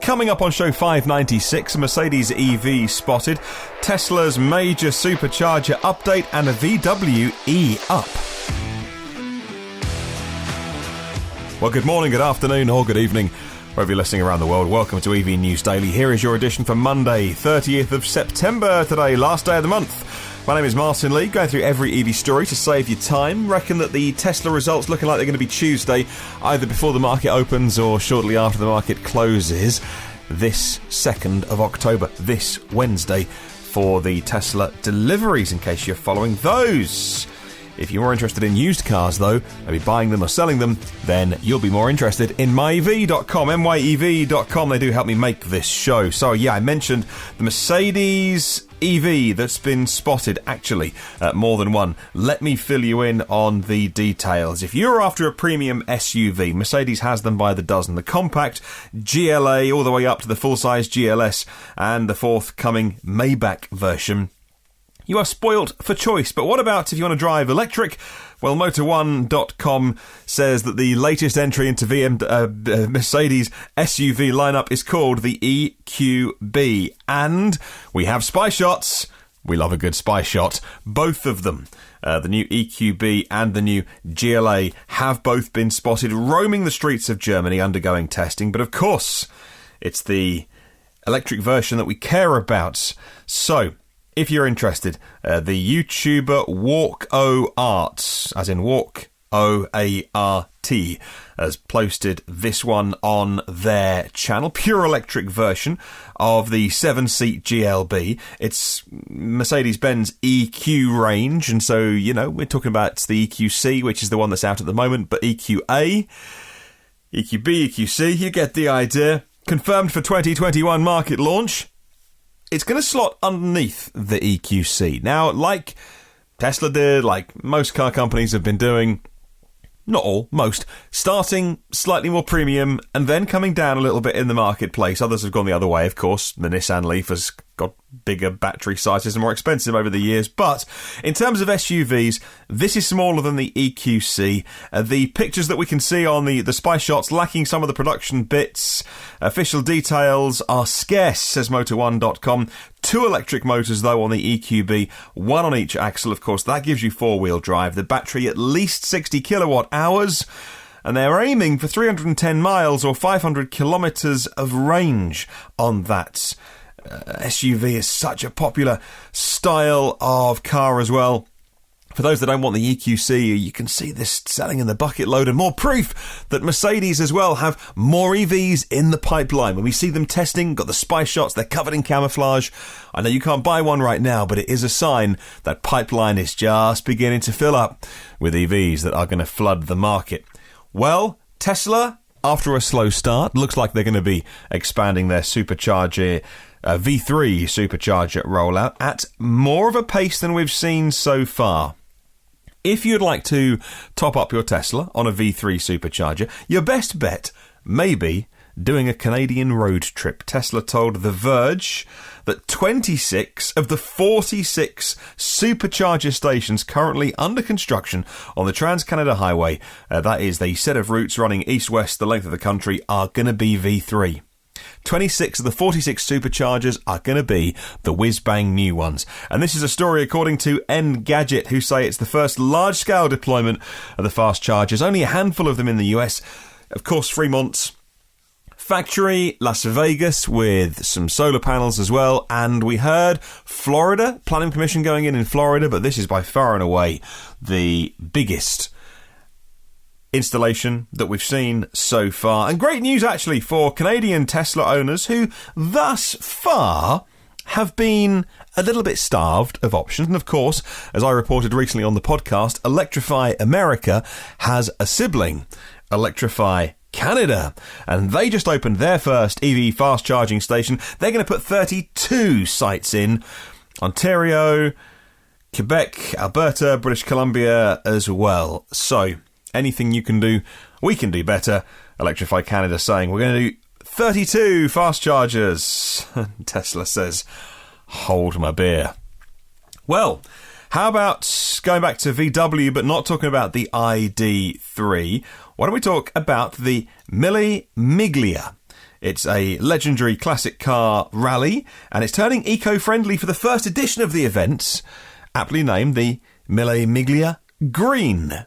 Coming up on show 596, a Mercedes EV spotted, Tesla's major supercharger update, and a VW E-Up. Well, good morning, good afternoon, or good evening, wherever you're listening around the world. Welcome to EV News Daily. Here is your edition for Monday, 30th of September today, last day of the month. My name is Martyn Lee, going through every EV story to save you time. Reckon that the Tesla results looking like they're going to be Tuesday, either before the market opens or shortly after the market closes. This 2nd of October, this Wednesday, for the Tesla deliveries, in case you're following those. If you're more interested in used cars, though, maybe buying them or selling them, then you'll be more interested in myev.com, myev.com. They do help me make this show. So, yeah, I mentioned the Mercedes EV that's been spotted, actually, more than one. Let me fill you in on the details. If you're after a premium SUV, Mercedes has them by the dozen. The compact GLA all the way up to the full-size GLS and the forthcoming Maybach version. You are spoilt for choice, but what about if you want to drive electric? Well, Motor1.com says that the latest entry into Mercedes SUV lineup is called the EQB, and we have spy shots. We love a good spy shot. Both of them, the new EQB and the new GLA, have both been spotted roaming the streets of Germany undergoing testing, but of course, it's the electric version that we care about. So, if you're interested, the YouTuber Walk O Art, as in Walk O-A-R-T, has posted this one on their channel. Pure electric version of the 7-seat GLB. It's Mercedes-Benz EQ range, and so, you know, we're talking about the EQC, which is the one that's out at the moment, but EQA, EQB, EQC, you get the idea. Confirmed for 2021 market launch. It's going to slot underneath the EQC. Now, like Tesla did, like most car companies have been doing, not all, most, starting slightly more premium and then coming down a little bit in the marketplace. Others have gone the other way, of course. The Nissan Leaf has got bigger battery sizes and more expensive over the years. But in terms of SUVs, this is smaller than the EQC. The pictures that we can see on the spy shots, lacking some of the production bits. Official details are scarce, says Motor1.com. 2 electric motors, though, on the EQB, 1 on each axle. Of course, that gives you 4-wheel drive. The battery at least 60 kilowatt hours. And they're aiming for 310 miles or 500 kilometres of range on that. SUV is such a popular style of car as well. For those that don't want the EQC, you can see this selling in the bucket load, and more proof that Mercedes as well have more EVs in the pipeline. When we see them testing, got the spy shots, they're covered in camouflage. I know you can't buy one right now, but it is a sign that pipeline is just beginning to fill up with EVs that are going to flood the market. Well, Tesla, after a slow start, looks like they're going to be expanding their supercharger V3 Supercharger rollout at more of a pace than we've seen so far. If you'd like to top up your Tesla on a V3 Supercharger, your best bet may be doing a Canadian road trip. Tesla told The Verge that 26 of the 46 supercharger stations currently under construction on the Trans-Canada Highway, that is the set of routes running east-west the length of the country, are going to be V3. 26 of the 46 superchargers are going to be the whiz-bang new ones. And this is a story according to Engadget, who say it's the first large-scale deployment of the fast chargers. Only a handful of them in the US. Of course, Fremont's factory, Las Vegas, with some solar panels as well. And we heard Florida, Planning Commission going in Florida, but this is by far and away the biggest installation that we've seen so far. And great news actually for Canadian Tesla owners who thus far have been a little bit starved of options. And of course, as I reported recently on the podcast, Electrify America has a sibling, Electrify Canada, and they just opened their first EV fast charging station. They're going to put 32 sites in Ontario, Quebec, Alberta, British Columbia as well. So anything you can do, we can do better. Electrify Canada saying we're going to do 32 fast chargers. Tesla says, hold my beer. Well, how about going back to VW, but not talking about the ID3? Why don't we talk about the MILLE MIGLIA? It's a legendary classic car rally, and it's turning eco-friendly for the first edition of the event, aptly named the MILLE MIGLIA Green.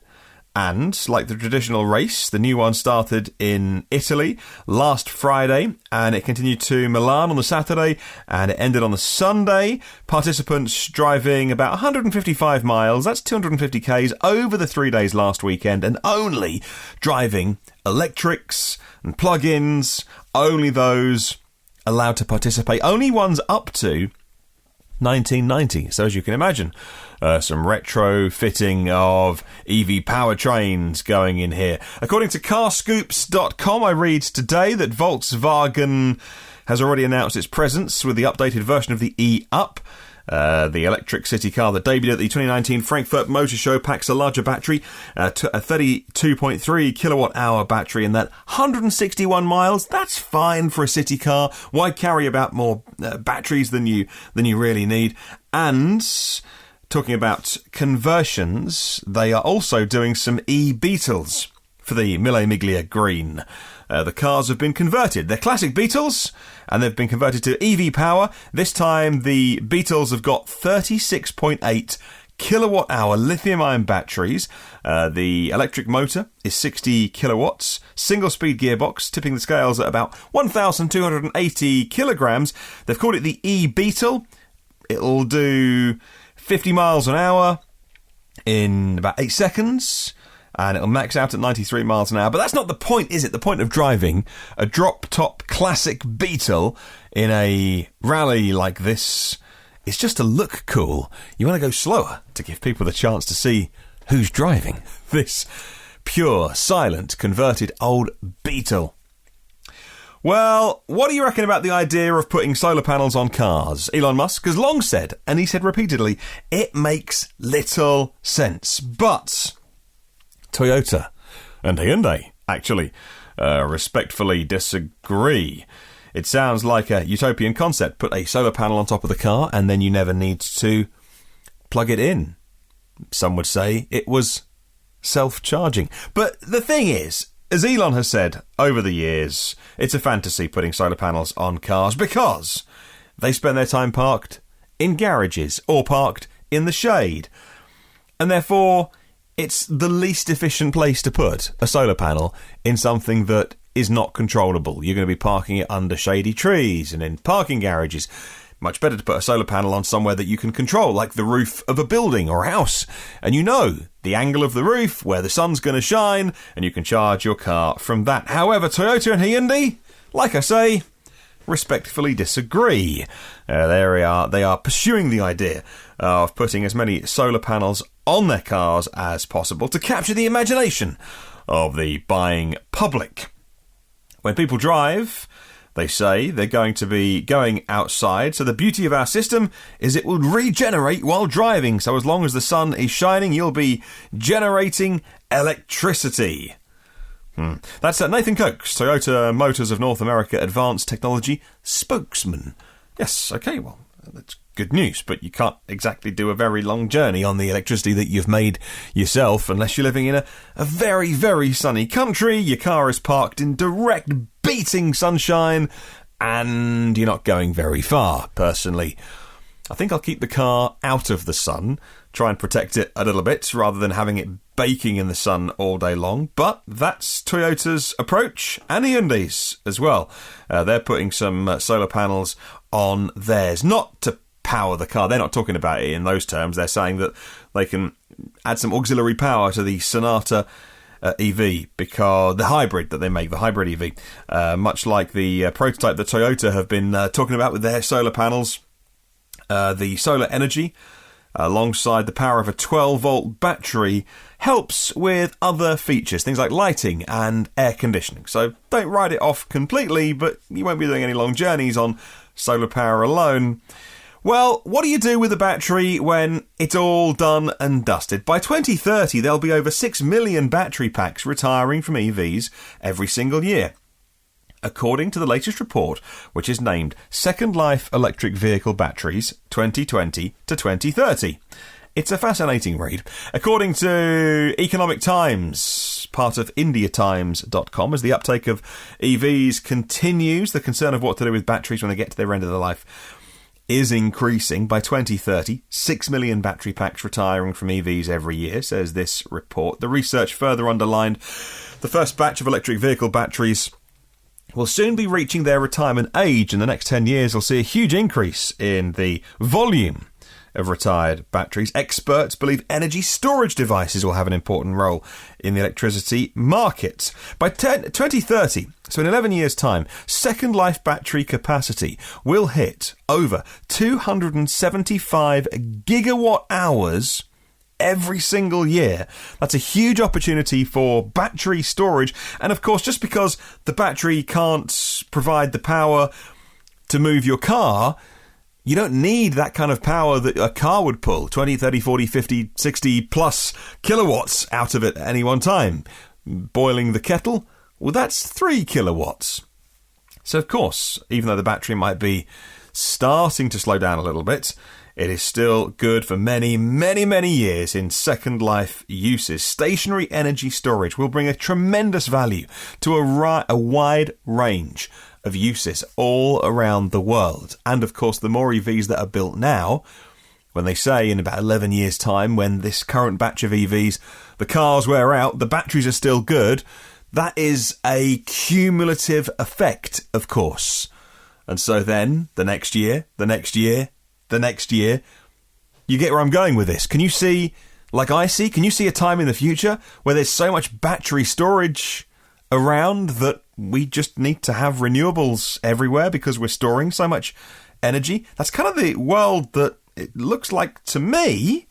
And, like the traditional race, the new one started in Italy last Friday, and it continued to Milan on the Saturday, and it ended on the Sunday. Participants driving about 155 miles, that's 250 k's, over the 3 days last weekend, and only driving electrics and plug-ins, only those allowed to participate, only ones up to 1990. So as you can imagine, some retrofitting of EV powertrains going in here. According to carscoops.com, I read today that Volkswagen has already announced its presence with the updated version of the e-Up. The electric city car that debuted at the 2019 Frankfurt Motor Show packs a larger battery, a 32.3 kilowatt-hour battery, and that 161 miles. That's fine for a city car. Why carry about more batteries than you really need? And talking about conversions, they are also doing some e-Beetles for the MILLE MIGLIA Green. The cars have been converted. They're classic Beetles, and they've been converted to EV power. This time, the Beetles have got 36.8 kilowatt-hour lithium-ion batteries. The electric motor is 60 kilowatts. Single-speed gearbox, tipping the scales at about 1,280 kilograms. They've called it the eBeetle. It'll do 50 miles an hour in about 8 seconds. And it'll max out at 93 miles an hour. But that's not the point, is it? The point of driving a drop-top classic Beetle in a rally like this is just to look cool. You want to go slower to give people the chance to see who's driving this pure, silent, converted old Beetle. Well, what do you reckon about the idea of putting solar panels on cars? Elon Musk has long said, and he said repeatedly, it makes little sense. But Toyota and Hyundai actually respectfully disagree. It sounds like a utopian concept. Put a solar panel on top of the car and then you never need to plug it in. Some would say it was self-charging. But the thing is, as Elon has said over the years, it's a fantasy putting solar panels on cars because they spend their time parked in garages or parked in the shade. And therefore, it's the least efficient place to put a solar panel in something that is not controllable. You're going to be parking it under shady trees and in parking garages. Much better to put a solar panel on somewhere that you can control, like the roof of a building or a house. And you know the angle of the roof, where the sun's going to shine, and you can charge your car from that. However, Toyota and Hyundai, like I say, respectfully disagree. They are pursuing the idea of putting as many solar panels on their cars as possible to capture the imagination of the buying public. When people drive, they say they're going to be going outside, so the beauty of our system is it will regenerate while driving. So as long as the sun is shining, you'll be generating electricity. That's Nathan Cokes, Toyota Motors of North America Advanced Technology spokesman. Yes, okay, well, that's good news, but you can't exactly do a very long journey on the electricity that you've made yourself unless you're living in a very, very sunny country. Your car is parked in direct beating sunshine and you're not going very far. Personally, I think I'll keep the car out of the sun, try and protect it a little bit rather than having it baking in the sun all day long. But that's Toyota's approach, and Hyundai's as well. They're putting some solar panels on theirs, not to power the car. They're not talking about it in those terms. They're saying that they can add some auxiliary power to the Sonata EV, because the hybrid that they make, the hybrid EV, much like the prototype that Toyota have been talking about with their solar panels, the solar energy alongside the power of a 12-volt battery helps with other features, things like lighting and air conditioning. So don't write it off completely, but you won't be doing any long journeys on solar power alone. Well, what do you do with the battery when it's all done and dusted? By 2030, there'll be over 6 million battery packs retiring from EVs every single year, according to the latest report, which is named Second Life Electric Vehicle Batteries 2020 to 2030. It's a fascinating read. According to Economic Times, part of IndiaTimes.com, as the uptake of EVs continues, the concern of what to do with batteries when they get to their end of their life is increasing. By 2030, 6 million battery packs retiring from EVs every year, says this report. The research further underlined the first batch of electric vehicle batteries will soon be reaching their retirement age. In the next 10 years, we'll see a huge increase in the volume of retired batteries. Experts believe energy storage devices will have an important role in the electricity market. By 2030, so in 11 years' time, second life battery capacity will hit over 275 gigawatt hours every single year. That's a huge opportunity for battery storage. And of course, just because the battery can't provide the power to move your car, you don't need that kind of power that a car would pull, 20, 30, 40, 50, 60 plus kilowatts out of it at any one time. Boiling the kettle, well, that's 3 kilowatts. So, of course, even though the battery might be starting to slow down a little bit, it is still good for many, many, many years in second life uses. Stationary energy storage will bring a tremendous value to a wide range of uses all around the world. And of course, the more EVs that are built now, when they say in about 11 years' time, when this current batch of EVs, the cars wear out, the batteries are still good, that is a cumulative effect, of course. And so then, the next year, the next year, the next year, you get where I'm going with this. Can you see, like I see, can you see a time in the future where there's so much battery storage around that we just need to have renewables everywhere because we're storing so much energy? That's kind of the world that it looks like to me.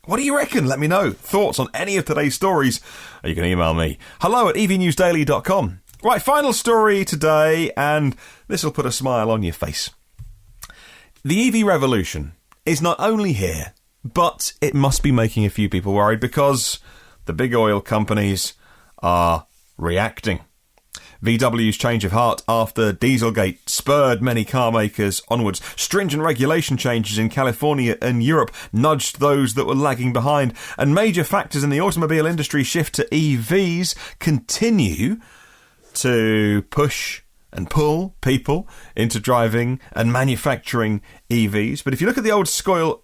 What do you reckon? Let me know. Thoughts on any of today's stories? You can email me. hello@evnewsdaily.com. Right, final story today, and this will put a smile on your face. The EV revolution is not only here, but it must be making a few people worried because the big oil companies are reacting. VW's change of heart after Dieselgate spurred many car makers onwards. Stringent regulation changes in California and Europe nudged those that were lagging behind. And major factors in the automobile industry shift to EVs continue to push and pull people into driving and manufacturing EVs. But if you look at the old school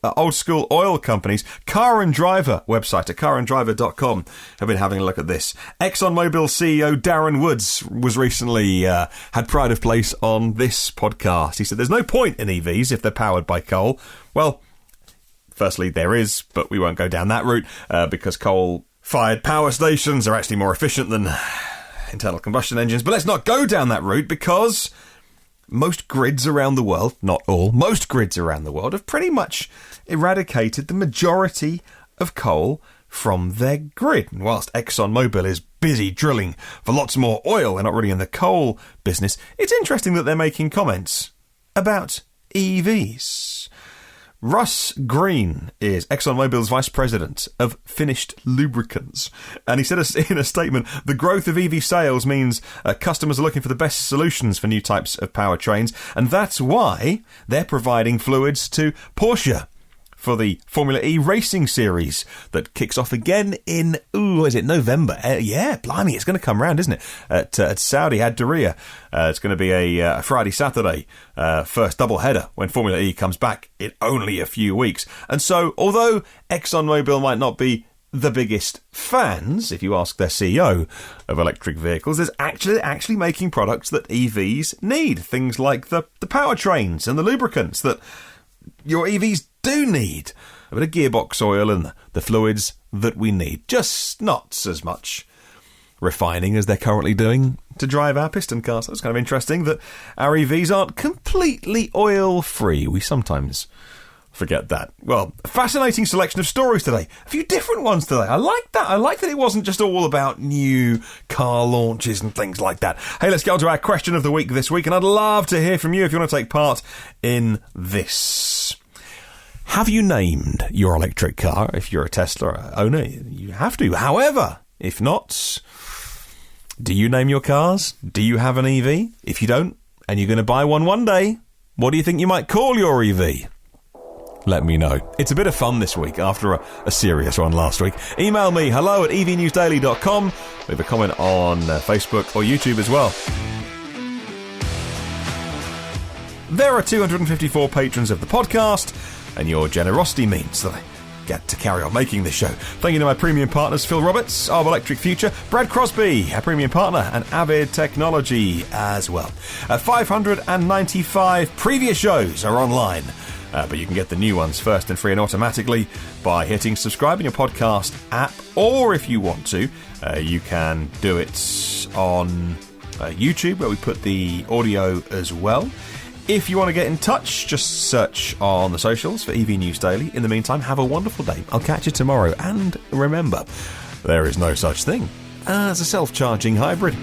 oil companies, Car and Driver website at carandriver.com have been having a look at this. ExxonMobil CEO Darren Woods was recently had pride of place on this podcast. He said there's no point in EVs if they're powered by coal. Well, firstly, there is, but we won't go down that route because coal-fired power stations are actually more efficient than internal combustion engines. But let's not go down that route because most grids around the world, not all, most grids around the world have pretty much eradicated the majority of coal from their grid. And whilst ExxonMobil is busy drilling for lots more oil, they're not really in the coal business. It's interesting that they're making comments about EVs. Russ Green is ExxonMobil's Vice President of Finished Lubricants. And he said in a statement, the growth of EV sales means customers are looking for the best solutions for new types of powertrains. And that's why they're providing fluids to Porsche for the Formula E racing series that kicks off again in, November? Yeah, blimey, it's going to come round, isn't it? At Saudi Ad Diriyah. It's going to be a Friday, Saturday first double header when Formula E comes back in only a few weeks. And so, although ExxonMobil might not be the biggest fans, if you ask their CEO, of electric vehicles, there's actually making products that EVs need. Things like the powertrains and the lubricants that your EVs do need. A bit of gearbox oil and the fluids that we need. Just not as much refining as they're currently doing to drive our piston cars. That's kind of interesting that our EVs aren't completely oil-free. We sometimes forget that. Well, a fascinating selection of stories today. A few different ones today. I like that. I like that it wasn't just all about new car launches and things like that. Hey, let's get on to our question of the week this week, and I'd love to hear from you if you want to take part in this. Have you named your electric car? If you're a Tesla owner, you have to. However, if not, do you name your cars? Do you have an EV? If you don't, and you're going to buy one day, what do you think you might call your EV? let me know. It's a bit of fun this week after a serious one last week. Email me, hello@evnewsdaily.com. Leave a comment on Facebook or YouTube as well. There are 254 patrons of the podcast, and your generosity means that I get to carry on making this show. Thank you to my premium partners, Phil Roberts, Arb Electric Future, Brad Crosby, a premium partner, and Avid Technology as well. 595 previous shows are online, but you can get the new ones first and free and automatically by hitting subscribe in your podcast app, or if you want to, you can do it on YouTube, where we put the audio as well. If you want to get in touch, just search on the socials for EV News Daily. In the meantime, have a wonderful day. I'll catch you tomorrow. And remember, there is no such thing as a self-charging hybrid.